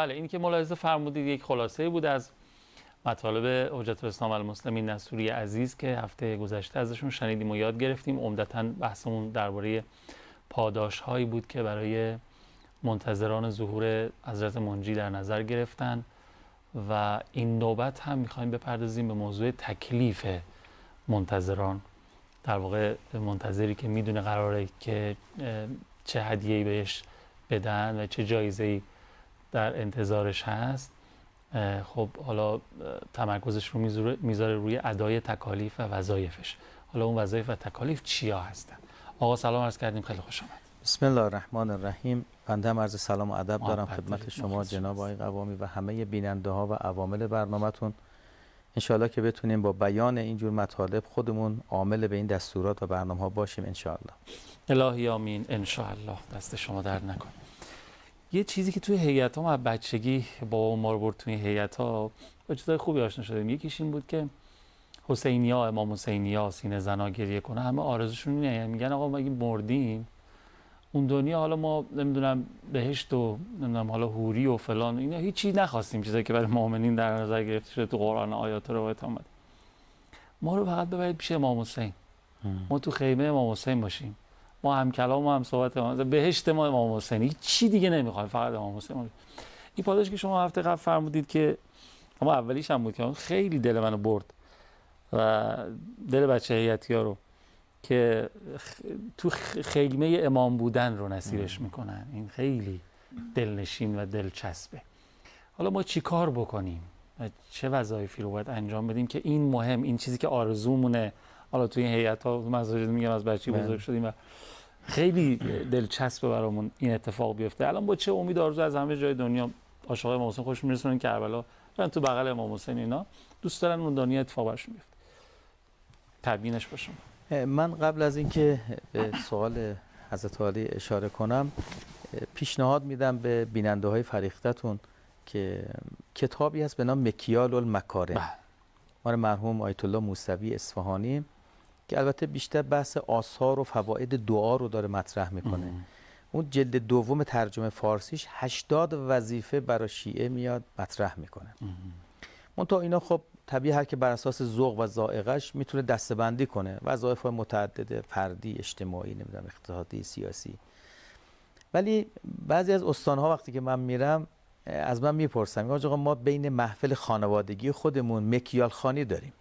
بله، این که ملاحظه فرمودید یک خلاصه بود از مطالب حجت الاسلام المسلمین نصوری عزیز که هفته گذشته ازشون شنیدیم و یاد گرفتیم. عمدتاً بحثمون درباره پاداش هایی بود که برای منتظران ظهور حضرت منجی در نظر گرفتن و این نوبت هم میخوایم بپردازیم به موضوع تکلیف منتظران. در واقع منتظری که میدونه قراره که چه هدیه‌ای بهش بدن و چه جایزه‌ای در انتظارش هست، خب حالا تمرکزش رو میذاره روی ادای تکالیف و وظایفش. حالا اون وظایف و تکالیف چیا هستن؟ آقا سلام عرض کردیم، خیلی خوش آمد. بسم الله الرحمن الرحیم. بنده هم عرض سلام و ادب دارم خدمت شما جناب آقای قوامی و همه بیننده ها و عوامل برنامه‌تون. انشالله که بتونیم با بیان اینجور مطالب خودمون عامل به این دستورات و برنامه ها باشیم انشالله. الهی آمین انشالله. دست شما درد نکنه. یه چیزی که توی هیئت ها، ما بچگی با ما رو برد توی هیئت ها با چیزای خوبی آشنا شدیم. یکیش این بود که حسینیا، امام حسینیا سینه زنا گریه کنه. همه آرزوشون اینه، میگن آقا ما اگه مردیم اون دنیا، حالا ما نمیدونم بهشت و نمیدونم حالا حوری و فلان، اینا هیچی نخواستیم، چیزایی که برای مؤمنین در نظر گرفته شده تو قرآن آیات و روایت آمده. ما رو فقط ببرید پیش امام حسین، ما تو خیمه امام حسین باشیم، ما هم کلام و هم صحبت امام، بهشت ما امام حسین، هیچ چی دیگه نمیخوایم، فقط امام حسین. این پاداش که شما هفته قبل فرمودید که اما اولیش هم بود که خیلی دل منو برد و دل بچه هیئتی‌ها رو که تو خیمه امام بودن رو نصیبش میکنن. این خیلی دلنشین و دلچسبه. حالا ما چی کار بکنیم و چه وظایفی رو باید انجام بدیم که این مهم، این چیزی که آرزومونه. حالا توی این هیئت‌ها مساجد میگم از بچگی بزرگ شدیم و خیلی دلچسبه برامون این اتفاق بیفته. الان با چه امید آرزو از همه جای دنیا عاشقای امام حسین خوش میرسونن کربلا، برن تو بغل امام حسین، اینا دوست دارن اون دنیا اتفاق براشون بیفته. تبیینش باشم. من قبل از اینکه به سوال حضرت عالی اشاره کنم، پیشنهاد میدم به بیننده های فریختتون که کتابی هست به نام مکیال المکارم مال مرحوم آیت الله موسوی اصفهانی که البته بیشتر بحث آثار و فواید دعا رو داره مطرح میکنه. اون جلد دوم ترجمه فارسیش 80 وظیفه برای شیعه میاد مطرح میکنه. منتها اینا خب طبیعی هر که بر اساس ذوق و ذائقه‌اش میتونه دسته‌بندی کنه، وظایف متعدد، فردی، اجتماعی، نمیدونم اقتصادی، سیاسی. ولی بعضی از استان‌ها وقتی که من میرم از من میپرسن آقا ما بین محفل خانوادگی خودمون مکیال خانی داریم.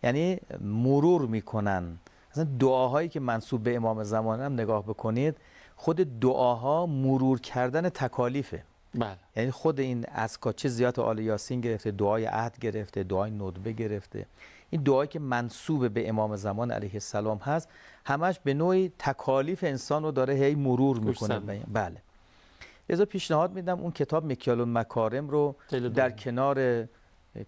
یعنی مرور میکنن مثلا دعاهایی که منسوب به امام زمان هم نگاه بکنید، خود دعاها مرور کردن تکالیفه. بله. یعنی خود این اذکار چه زیارت آل یاسین گرفته، دعای عهد گرفته، دعای ندبه گرفته، این دعایی که منسوب به امام زمان علیه السلام هست همش به نوعی تکالیف انسان رو داره هی مرور میکنه. بله. لذا پیشنهاد میدم اون کتاب مکیال المکارم رو در کنار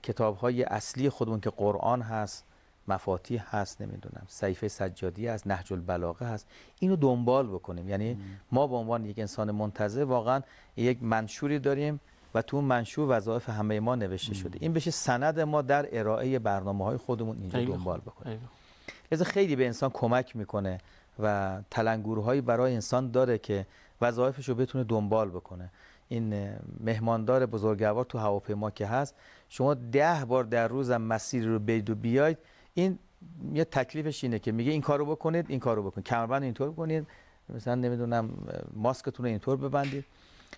کتاب‌های اصلی خودمون که قرآن هست، مفاتیح هست، نمیدونم صحیفه سجادی هست، نهج البلاغه هست، اینو دنبال بکنیم. یعنی ما به عنوان یک انسان منتظر واقعا یک منشوری داریم و تو اون منشور وظایف همه ما نوشته شده. این بشه سند ما در ارائه برنامه‌های خودمون اینجا دنبال بکنیم. لذا خیلی به انسان کمک میکنه و تلنگرهایی برای انسان داره که وظایفش رو بتونه دنبال بکنه. این مهماندار بزرگوار تو هواپیما که هست، شما 10 بار در روزم مسیر رو برید و بیاید، این یه تکلیفش اینه که میگه این کارو بکنید، این کارو بکنید، کمربند اینطور بکنید، مثلا نمیدونم ماسکتون رو اینطور ببندید.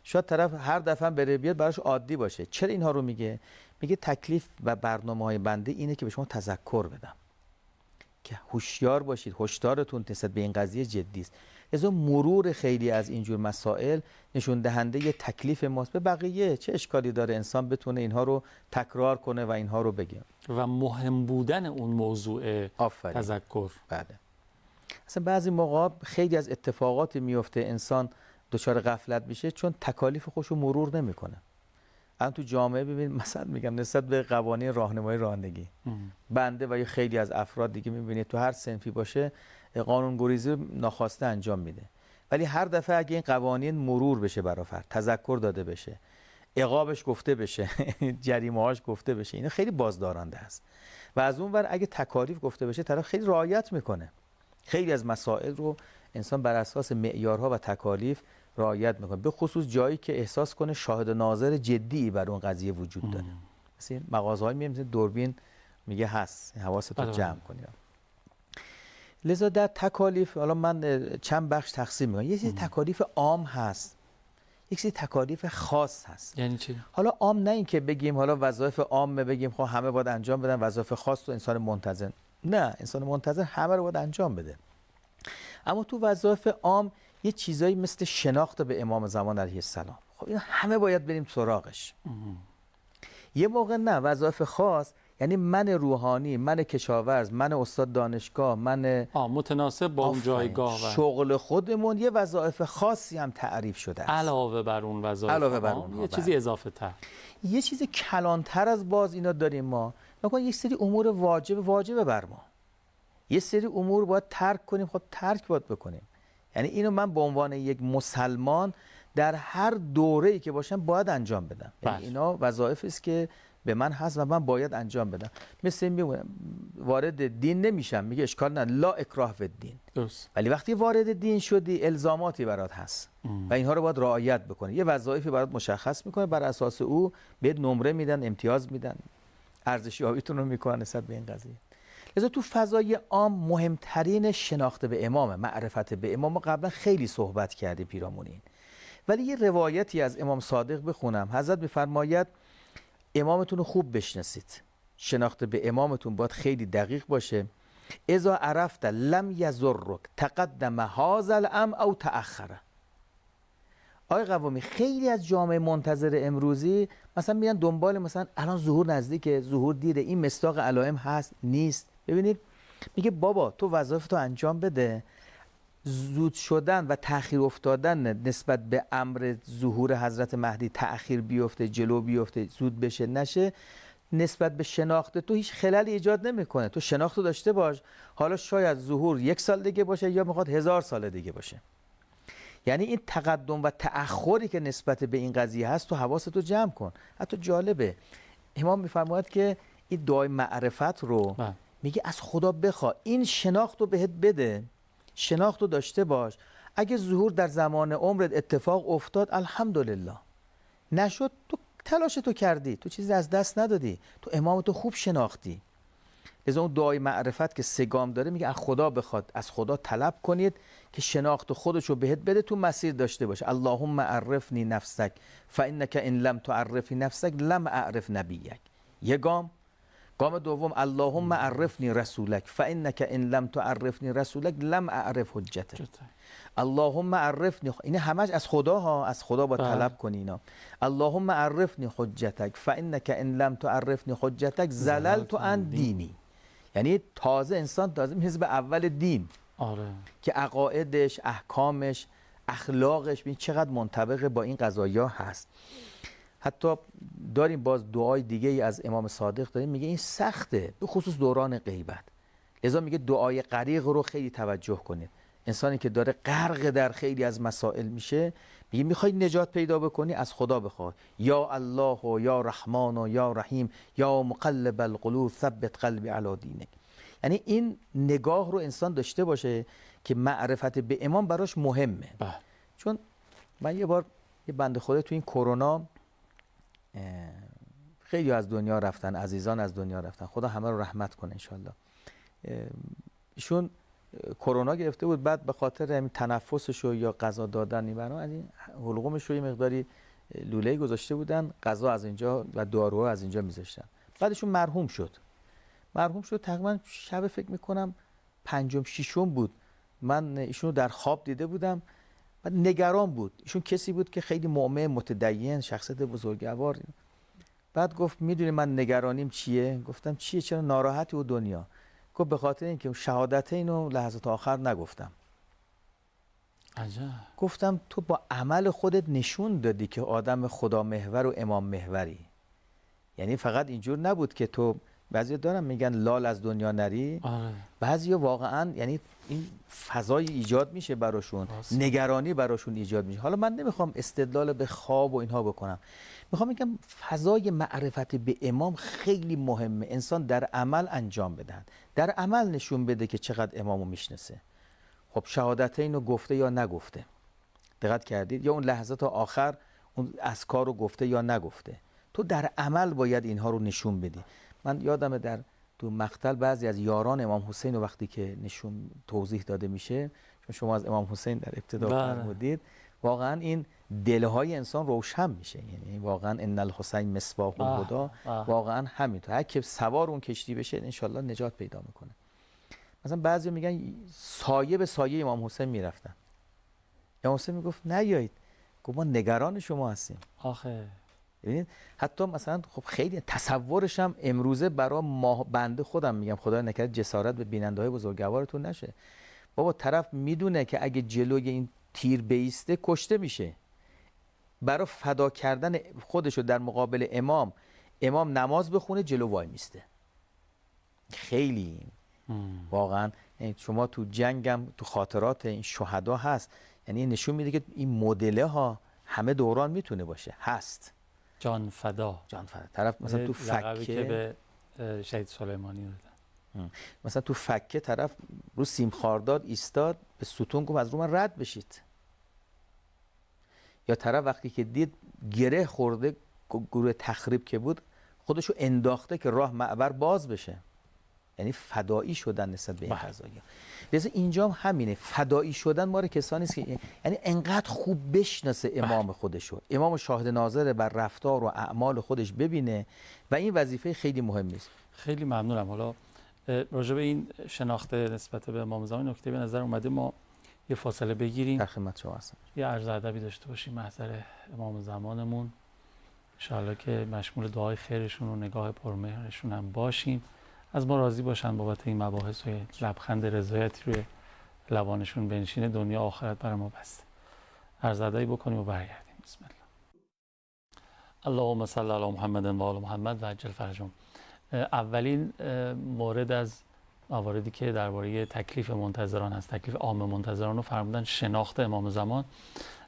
شاید طرف هر دفعه بره بیاد براش عادی باشه. چرا اینها رو میگه؟ میگه تکلیف و برنامه‌های بنده اینه که به شما تذکر بدم که هوشیار باشید، هشدارتون نسبت به این قضیه جدی است. لذا مرور خیلی از اینجور مسائل نشون دهنده یه تکلیف ماست. به بقیه چه اشکالی داره انسان بتونه اینها رو تکرار کنه و اینها رو بگه. و مهم بودن اون موضوع تذکر. بله. اصلا بعضی موقع خیلی از اتفاقات میفته انسان دچار غفلت میشه چون تکالیف خودشو مرور نمیکنه. الان تو جامعه ببین مثلا میگم نسبت به قوانین راهنمایی رانندگی، بنده و خیلی از افراد دیگه میبینید تو هر صنفی باشه قانونگریزی ناخواسته انجام میده، ولی هر دفعه اگه این قوانین مرور بشه برای فرد، تذکر داده بشه، عقابش گفته بشه، جریمه‌هاش گفته بشه، این خیلی بازدارنده است. و از اون ور اگه تکالیف گفته بشه طرف خیلی رعایت میکنه. خیلی از مسائل رو انسان بر اساس معیارها و تکالیف رعایت میکنه، به خصوص جایی که احساس کنه شاهد ناظر جدی بر اون قضیه وجود داره. مثلا مغازه‌های میگه دوربین میگه هست، حواستو بله، جمع بله. کنی. لذا در تکالیف، حالا من چند بخش تقسیم میکنم. یه چیز تکالیف عام هست، یک سری تکالیف خاص هست. یعنی چی؟ حالا عام نه این که بگیم حالا وظایف عامه بگیم خب همه باید انجام بدن، وظایف خاص تو انسان منتظر. نه، انسان منتظر همه رو باید انجام بده. اما تو وظایف عام یه چیزایی مثل شناخت به امام زمان علیه السلام، خب این همه باید بریم سراغش. یه موقع نه، وظایف خاص یعنی من روحانی، من کشاورز، من استاد دانشگاه، من متناسب با اون جایگاه و شغل خودمون یه وظایف خاصی هم تعریف شده است. علاوه بر اون وظایف علاوه بر عام، اونها، یه چیزی اضافه تر. یه چیز کلانتر از باز اینا داریم ما. نکن یک سری امور واجب بر ما، یه سری امور باید ترک کنیم. خب ترک باید بکنیم. یعنی اینو من به عنوان یک مسلمان در هر دوره‌ای که باشم باید انجام بدم. یعنی اینا وظایفی است که به من هست و من باید انجام بدم. مثل این میگم وارد دین نمیشم، میگه اشکال نه، لا اکراه فی الدین. درست. ولی وقتی وارد دین شدی الزاماتی برات هست و اینها رو باید رعایت بکنی. یه وظایفی برات مشخص میکنه، بر اساس او بهت نمره میدن، امتیاز میدن، ارزش یابیتون رو میکنن نسبت به این قضیه. لذا تو فضای عام مهمترین شناخت به امام، معرفت به امام، قبلا خیلی صحبت کردی پیرامونین. ولی یه روایتی از امام صادق بخونم. حضرت میفرماید امامتون رو خوب بشناسید، شناخت به امامتون باید خیلی دقیق باشه. اذا عرفت لم یضرک تقدم هذا الامر او تأخره. آقای قوامی، خیلی از جامعه منتظر امروزی مثلا میرن دنبال مثلا الان ظهور نزدیکه، ظهور دیره، این مصداق علائم هست نیست. ببینید میگه بابا تو وظایف تو انجام بده، زود شدن و تأخیر افتادن نسبت به امر ظهور حضرت مهدی تأخیر بیفته، جلو بیفته، زود بشه نشه، نسبت به شناخت تو هیچ خللی ایجاد نمیکنه. تو شناخت رو داشته باش. حالا شاید ظهور 1 سال دیگه باشه یا میخواد 1000 سال دیگه باشه. یعنی این تقدم و تأخری که نسبت به این قضیه هست تو حواستو جمع کن. حتی جالبه امام میفرماید که این دعای معرفت رو میگه از خدا بخوا، این شناخت رو بهت بده، شناخت رو داشته باش. اگه ظهور در زمان عمرت اتفاق افتاد الحمدلله، نشد تو تلاش تو کردی، تو چیزی از دست ندادی، تو امامتو خوب شناختی. لذا اون دعای معرفت که 3 گام داره میگه از خدا بخواد، از خدا طلب کنید که شناخت خودشو بهت بده، تو مسیر داشته باشه. اللهم عرفنی نفسک فانک ان لم تعرفی نفسک لم اعرف نبیک. یه گام. گام دوم اللهم عرفنی رسولک فانک ان لم تعرفنی رسولک لم اعرف حجتک. اللهم عرفنی، این همش از خدا ها، از خدا با طلب کنی اینا. اللهم عرفنی حجتک فانک ان لم تعرفنی حجتک زللت عن دینی. یعنی تازه انسان تازه میرسه به اول دین. آره. که عقایدش، احکامش، اخلاقش ببین چقدر منطبق با این قضایا هست. حتی داریم باز دعای دیگه ای از امام صادق داریم، میگه این سخته، به خصوص دوران غیبت. لذا میگه دعای غریق رو خیلی توجه کنید. انسانی که داره غرق در خیلی از مسائل میشه، میگه میخوای نجات پیدا بکنی از خدا بخوای. یا الله و یا رحمان و یا رحیم یا مقلب القلوب ثبت قلبی علی دینک. یعنی این نگاه رو انسان داشته باشه که معرفت به امام براش مهمه. چون من یه بار یه بنده خدا تو این کرونا خیلی از دنیا رفتن، عزیزان از دنیا رفتن، خدا همه رو رحمت کنه انشالله. ایشون کرونا گرفته بود، بعد به خاطر تنفسش یا غذا دادن این حلقومش رو یه مقداری لوله گذاشته بودن، غذا از اینجا و داروها از اینجا میذاشتن. بعدشون مرحوم شد تقریبا شب فکر میکنم 5م 6م بود. من ایشونو در خواب دیده بودم، بعد نگران بود. ایشون کسی بود که خیلی مؤمن، متدین، شخصیت بزرگوار. بعد گفت میدونی من نگرانیم چیه؟ گفتم چیه؟ چرا ناراحتی و دنیا؟ گفت به خاطر اینکه شهادت اینو لحظات آخر نگفتم. عجب. گفتم تو با عمل خودت نشون دادی که آدم خدا محور و امام محوری. یعنی فقط اینجور نبود که تو، بعضی دارن میگن لال از دنیا نری. بعضی واقعا یعنی این فضای ایجاد میشه براشون، نگرانی براشون ایجاد میشه. حالا من نمیخوام استدلال به خواب و اینها بکنم، میخوام بگم فضای معرفت به امام خیلی مهمه. انسان در عمل انجام بدن، در عمل نشون بده که چقدر امامو میشناسه. خب شهادتین رو گفته یا نگفته، دقت کردید؟ یا اون لحظات آخر اون اذکار رو گفته یا نگفته. تو در عمل باید اینها رو نشون بدی. من یادمه در تو مقتل بعضی از یاران امام حسین رو وقتی که نشون توضیح داده میشه، چون شما از امام حسین در ابتدا فرمودید، واقعا این دلهای انسان روشن میشه. یعنی واقعا ان الحسین مصباح الهدی، واقعا همینطور. هر کی سوار اون کشتی بشه انشالله نجات پیدا میکنه. مثلا بعضی میگن سایه به سایه امام حسین میرفتن. امام حسین میگفت نیایید، گفت ما نگران شما هستیم. آخه ببینید حتی مثلا خب خیلی تصورش هم امروزه برای ما بنده خودم میگم، خدای نکرده جسارت به بیننده های بزرگوارتون نشه. بابا طرف میدونه که اگه جلوی این تیر بیسته کشته میشه، برای فدا کردن خودشو در مقابل امام نماز بخونه جلو وای میسته. خیلی واقعا شما تو جنگم تو خاطرات این شهدا هست، یعنی نشون میده که این مدل ها همه دوران میتونه باشه. هست جان فدا. طرف مثلا تو لقبی فکه که به شهید سلیمانی دادن. مثلا تو فکه طرف رو سیم خارداد ایستاد، به ستون گفت از رو من رد بشید. یا طرف وقتی که دید گره خورده گروه تخریب که بود، خودشو انداخته که راه معبر باز بشه. یعنی فدایی شدن نسبت به این قضایا. لذا اینجا هم همینه، فدایی شدن ما رو کسانی است که یعنی انقدر خوب بشناسه امام خودشو، امام شاهد ناظر بر رفتار و اعمال خودش ببینه و این وظیفه خیلی مهمی است. خیلی ممنونم. حالا راجع به این شناخته نسبت به امام زمان نکته به نظر اومده ما یه فاصله بگیریم، در خدمت شما هستم. یه عرض ادبی داشته باشیم محضر امام زمانمون، ان شاءالله که مشمول دعای خیرشون و نگاه پرمهرشون هم باشیم. از ما راضی باشن بابت این مباحث و لبخند رضایتی روی لبانشون بنشینه. دنیا آخرت برای ما بسته. عرض ادبی بکنیم و برگردیم. بسم الله. اللهم صل علی محمد و آل محمد و عجل فرجهم. اولین مورد از مواردی که درباره تکلیف منتظران هست، تکلیف عام منتظران رو فرمودن شناخت امام زمان.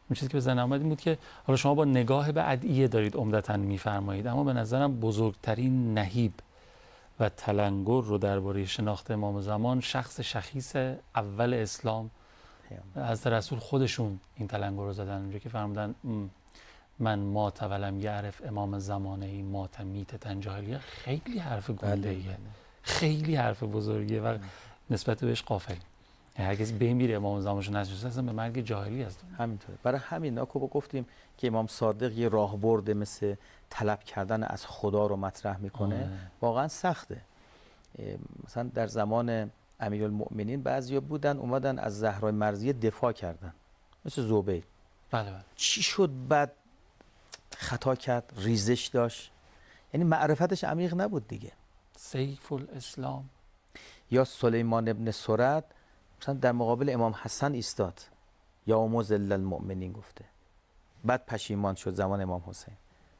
این چیزی که به ذهنم اومد این بود که حالا شما با نگاه به ادعیه دارید عمدتاً میفرمایید، اما به نظرم بزرگترین نهیب و تلنگر رو درباره شناخت امام زمان شخص شخیص اول اسلام از رسول خودشون این تلنگر رو زدن، اونجا که فرمودن من مات ولم یعرف امام زمانه مات میتة جاهلیه. خیلی حرف گنده‌ایه، خیلی حرف بزرگیه و نسبت بهش غافلیم. هرگز بمیره امام زمانشو نشناسه اصلا به مرگ جاهلی است. همینطوره. برای همین ناکو گفتیم که امام صادق یه راهبرد مثل طلب کردن از خدا رو مطرح میکنه. واقعا سخته. مثلا در زمان امیرالمؤمنین بعضیا بودن اومدن از زهرا مرضیه دفاع کردن، مثل زبیر. بله. چی شد بعد خطا کرد، ریزش داشت، یعنی معرفتش عمیق نبود دیگه. سیف الاسلام. یا سلیمان ابن سرد مثلا در مقابل امام حسن ایستاد، یا مذل المؤمنین گفته، بعد پشیمان شد زمان امام حسین،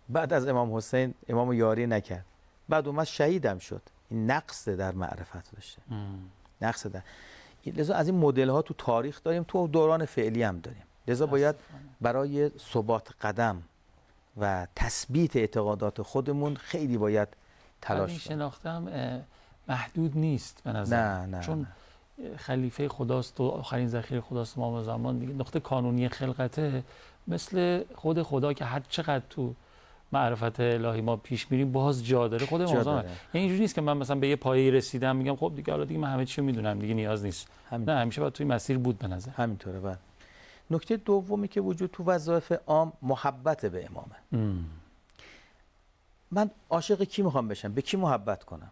بعد از امام حسین امام یاری نکرد، بعد اومد شهیدم شد. این نقص در معرفت داشته. نقص در لذا از این مدل ها تو تاریخ داریم، تو دوران فعلی هم داریم. لذا باید برای ثبات قدم و تثبیت اعتقادات خودمون خیلی باید تلاش کنیم. شناخته هم محدود نیست به نظر. نه چون خلیفه خداست و آخرین ذخیره خداست امام زمان دیگه. نقطه کانونی خلقته مثل خود خدا که هر چقدر تو معرفت الهی ما پیش میریم باز جا داره. خود امام زمان یعنی اینجوری نیست که من مثلا به یه پایه‌ای رسیدم میگم خب دیگه حالا دیگه من همه چیو میدونم دیگه نیاز نیست. نه، همیشه باید توی مسیر بود به نظر. همینطوره. بعد نکته دومی که وجود تو وظایف عام محبت به امامه. من عاشق کی میخوام بشم؟ به کی محبت کنم؟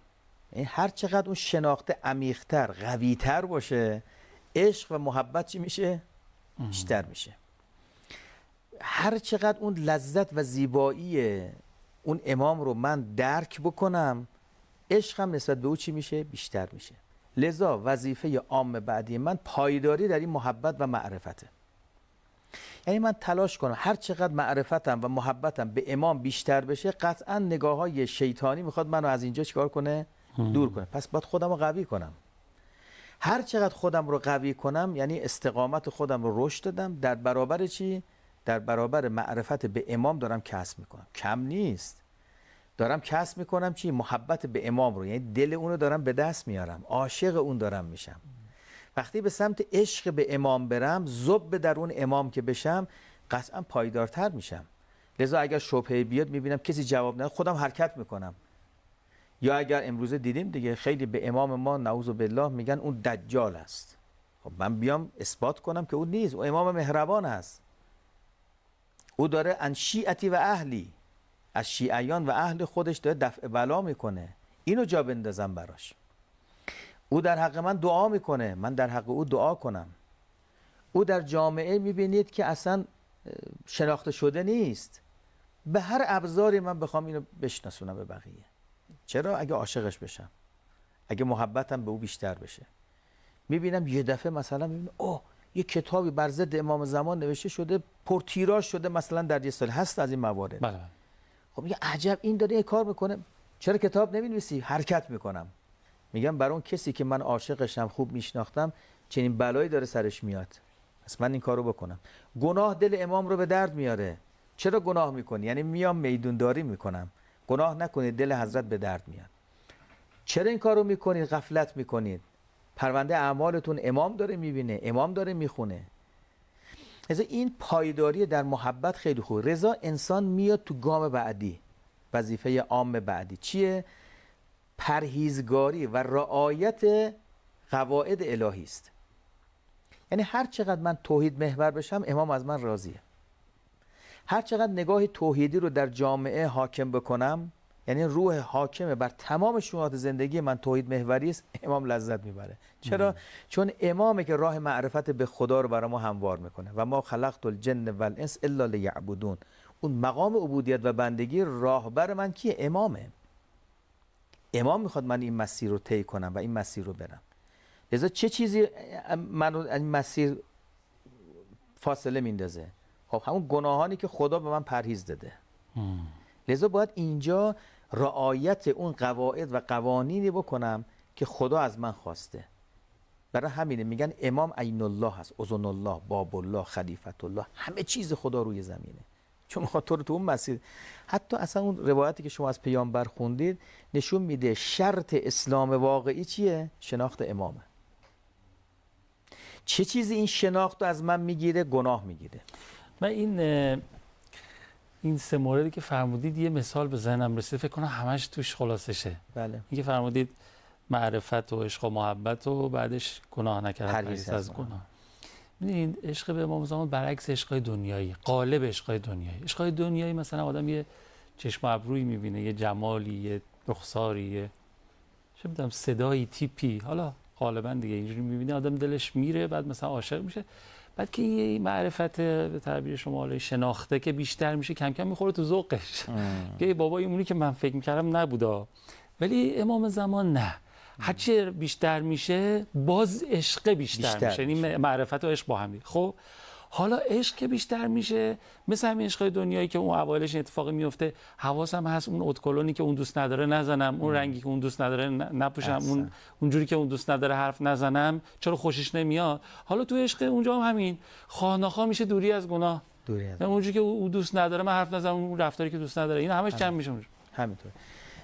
یعنی هر چقدر اون شناخته عمیق‌تر، قوی‌تر باشه، عشق و محبت چی میشه؟ بیشتر میشه. هر چقدر اون لذت و زیبایی اون امام رو من درک بکنم، عشقم نسبت به او چی میشه؟ بیشتر میشه. لذا وظیفه عام بعدی من پایداری در این محبت و معرفته. یعنی من تلاش کنم هر چقدر معرفتم و محبتم به امام بیشتر بشه، قطعا نگاه‌های شیطانی میخواد منو از اینجا چیکار کنه؟ دور کنه. پس باید خودم رو قوی کنم. هر چقدر خودم رو قوی کنم یعنی استقامت خودم رو رشد دادم. در برابر چی؟ در برابر معرفت به امام دارم کسب میکنم. کم نیست. دارم کسب میکنم چی؟ محبت به امام رو، یعنی دل اون رو دارم به دست میارم، عاشق اون دارم میشم. وقتی به سمت عشق به امام برم، ذوب در اون امام که بشم، قطعا پایدارتر میشم. لذا اگر شبهه بیاد میبینم کسی جواب نده، خودم حرکت میکنم. یا اگر امروزه دیدیم دیگه خیلی به امام ما نعوذ بالله میگن اون دجال است. خب من بیام اثبات کنم که اون نیست، اون امام مهربان است. او داره ان شیعتی و اهلی، از شیعیان و اهل خودش داره دفع بلا میکنه، اینو جا بندازم براش. او در حق من دعا میکنه، من در حق او دعا کنم. او در جامعه میبینید که اصلا شناخته شده نیست، به هر ابزاری من بخوام اینو بشناسونم به بقیه. چرا؟ اگه عاشقش بشم، اگه محبتم به او بیشتر بشه. میبینم یه دفعه مثلا میبینم اوه یه کتابی بر ضد امام زمان نوشته شده، پرتیراژ شده مثلا در یه سال، هست از این موارد. بله. خب میگه عجب این داره یه کار میکنه، چرا کتاب نمی‌نویسی؟ حرکت میکنم. میگم برای اون کسی که من عاشقشم، خوب میشناختم، چنین بلایی داره سرش میاد، پس من این کارو بکنم. گناه دل امام رو به درد میاره. چرا گناه میکنی؟ یعنی میام میدونداری میکنم. گناه نکنید، دل حضرت به درد میاد. چرا این کارو میکنید؟ غفلت میکنید. پرونده اعمالتون امام داره میبینه، امام داره میخونه. رضا این پایداری در محبت خیلی خوبه. رضا انسان میاد تو گام بعدی، وظیفه عام بعدی چیه؟ پرهیزگاری و رعایت قواعد الهی است. یعنی هر چقدر من توحید محور بشم، امام از من راضیه. هر چقدر نگاه توحیدی رو در جامعه حاکم بکنم، یعنی روح حاکم بر تمام شؤونات زندگی من توحید محوری است، امام لذت میبره. چرا؟ چون امامه که راه معرفت به خدا رو برای ما هموار میکنه. و ما خلقت الجن والانس الا لیعبدون. اون مقام عبودیت و بندگی راهبر من کیه؟ امامه. امام میخواد من این مسیر رو طی کنم و این مسیر رو برم. لذا چه چیزی منو این مسیر فاصله میندازه؟ خب همون گناهانی که خدا به من پرهیز داده. لذا باید اینجا رعایت اون قواعد و قوانینی بکنم که خدا از من خواسته. برای همینه میگن امام عین الله هست، اذن الله، باب الله، خلیفت الله، همه چیز خدا روی زمینه. چون میخواد تو اون مسیر. حتی اصلا اون روایتی که شما از پیامبر خوندید نشون میده شرط اسلام واقعی چیه؟ شناخت امامه. چه چیزی این شناخت رو از من میگیره؟ گناه میگیره. من این سه موردی که فرمودید یه مثال به ذهنم رسید، فکر کنم همش توش خلاصه شه. بله. این که فرمودید معرفت و عشق و محبت و بعدش گناه نکردن، پرهیز از گناه. می‌دونید عشق به امام زمان برعکس عشقای دنیایی، قالب عشقای دنیایی. عشقای دنیایی مثلا آدم یه چشم و ابرویی می‌بینه، یه جمالی، یه رخساری، یه چه می‌دونم صدایی، تیپی، حالا غالبا دیگه اینجوری می‌بینه، آدم دلش میره، بعد مثلا عاشق میشه. بعد که یه معرفت به تعبیر شما حالا شناخته که بیشتر میشه، کم کم میخوره تو ذوقش. که بابا این اونی که من فکر می‌کردم نبودا. ولی امام زمان نه. هرچی بیشتر میشه باز عشق بیشتر میشه. یعنی معرفت و عشق با هم. خب حالا عشق که بیشتر میشه، مثل همین عشقای دنیایی که اون اوایلش اتفاقی میفته، حواسم هست اون ادکلونی که اون دوست نداره نزنم، اون رنگی که اون دوست نداره نپوشم، اونجوری که اون دوست نداره حرف نزنم، چرا خوشش نمیاد. حالا تو عشق اونجا هم همین، خواه‌ناخواه میشه دوری از گناه. اونجوری که اون دوست نداره من حرف نزنم، اون رفتاری که دوست نداره، اینا همش جمع میشه اونجا. همینطور.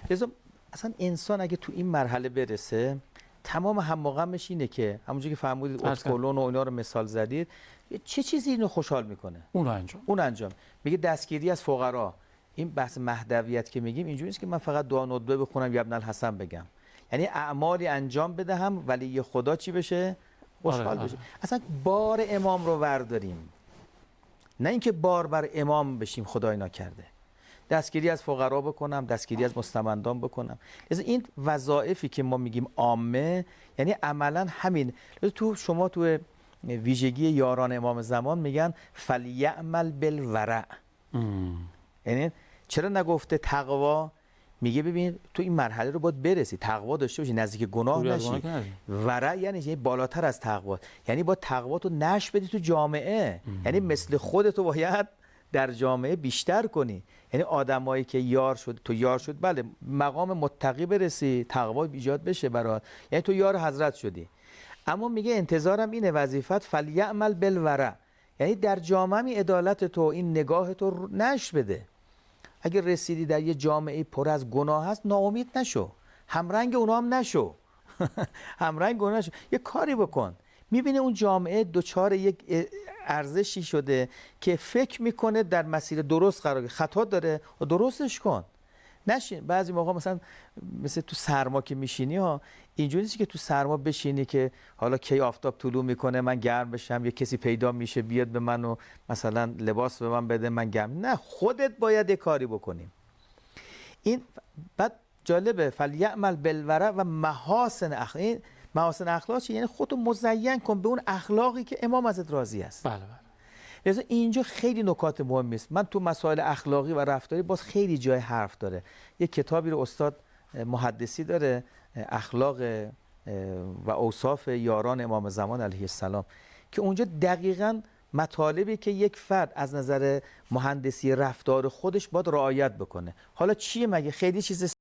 لذا اصلا انسان اگه تو این مرحله برسه، تمام هم و غمش اینه که همونجوری که فرمودید ادکلون و اینا رو مثال زدید، چه چیزی اینو خوشحال میکنه؟ اون انجام. میگه دستگیری از فقرا. این بحث مهدویت که میگیم اینجوری نیست که من فقط دعا ندبه بخونم یا ابن الحسن بگم. یعنی اعمالی انجام بدهم ولی خدا چی بشه؟ خوشحال بشه. اصلا بار امام رو ورداریم، نه اینکه بار بر امام بشیم خدای ناکرده. دستگیری از فقرا بکنم، دستگیری از مستمندان بکنم. لذا این وظایفی که ما میگیم عامه، یعنی عملا همین. تو شما تو ویژگی یاران امام زمان میگن فلیعمل بالورع. یعنی چرا نگفته تقوا؟ میگه ببین تو این مرحله رو باید برسی، تقوا داشته باشی، نزدیک گناه نشی. ورع یعنی بالاتر از تقوا، یعنی با تقوا تو نش بدی تو جامعه. یعنی مثل خودتو باید در جامعه بیشتر کنی. یعنی آدمایی که یار شد، تو یار شد، بله مقام متقی برسی، تقوا ایجاد بشه برات، یعنی تو یار حضرت شدی. اما میگه انتظارم اینه وظیفت فلیعمل بالورع، یعنی در جامعه عدالت تو، این نگاه تو نشر بده. اگر رسیدی در یه جامعه پر از گناه هست، ناامید نشو، همرنگ اونا هم نشو. همرنگ اونا نشو، یه کاری بکن. میبینه اون جامعه دچار یک ارزشی شده که فکر میکنه در مسیر درست قرار خطا داره و درستش کن. نشین بعضی موقع مثل تو سرما که میشینی ها، اینجوری نیست که تو سرما بشینی که حالا کی آفتاب طلوع میکنه من گرم بشم، یا کسی پیدا میشه بیاد به من و مثلا لباس به من بده من گرم. نه، خودت باید یه کاری بکنیم. این بعد جالبه فلیعمل بالورع و محاسن اخلاق. این محاسن اخلاق چیه؟ یعنی خودتو مزین کن به اون اخلاقی که امام ازت راضی است. بله. لذا اینجا خیلی نکات مهمی است. من تو مسائل اخلاقی و رفتاری باز خیلی جای حرف داره. یک کتابی رو استاد محدثی داره، اخلاق و اوصاف یاران امام زمان علیه السلام، که اونجا دقیقاً مطالبی که یک فرد از نظر مهندسی رفتار خودش باید رعایت بکنه. حالا چیه مگه؟ خیلی چیز